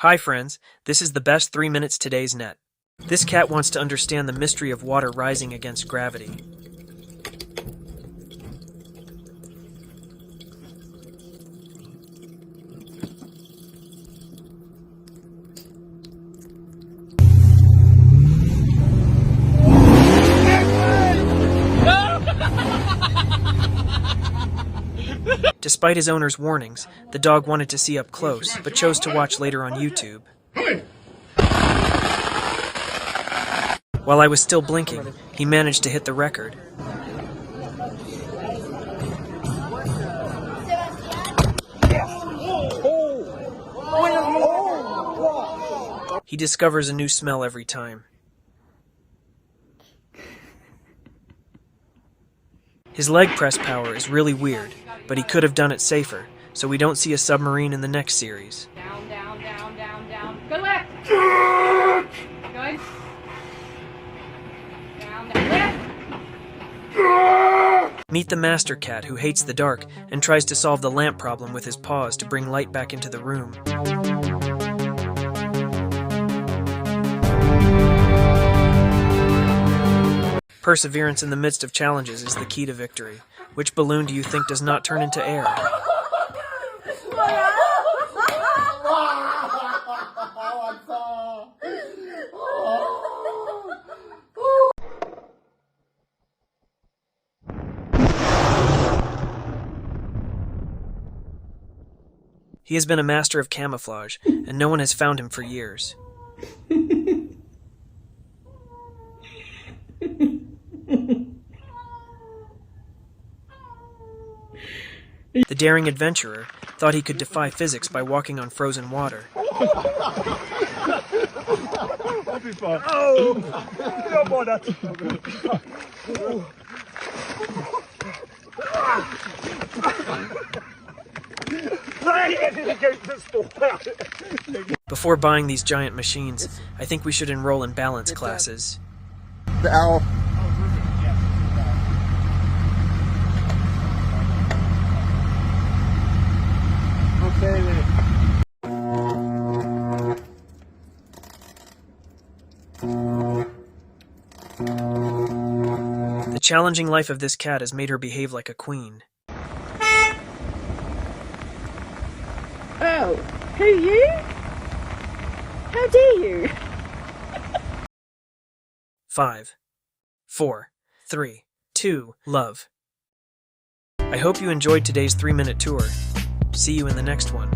Hi friends, this is the best 3 minutes today's net. This cat wants to understand the mystery of water rising against gravity. Despite his owner's warnings, the dog wanted to see up close, but chose to watch later on YouTube. While I was still blinking, he managed to hit the record. He discovers a new smell every time. His leg press power is really weird, but he could have done it safer, so we don't see a submarine in the next series. Down, down, down, down, down. Go left. Good. Down, down, left. Meet the master cat who hates the dark and tries to solve the lamp problem with his paws to bring light back into the room. Perseverance in the midst of challenges is the key to victory. Which balloon do you think does not turn into air? He has been a master of camouflage, and no one has found him for years. The daring adventurer thought he could defy physics by walking on frozen water. I'll be fine. Oh, don't bother. Before buying these giant machines, I think we should enroll in balance classes. The owl. Okay, The challenging life of this cat has made her behave like a queen. Oh, who you? How dare you? 5, 4, 3, 2, love. I hope you enjoyed today's 3-minute tour. See you in the next one.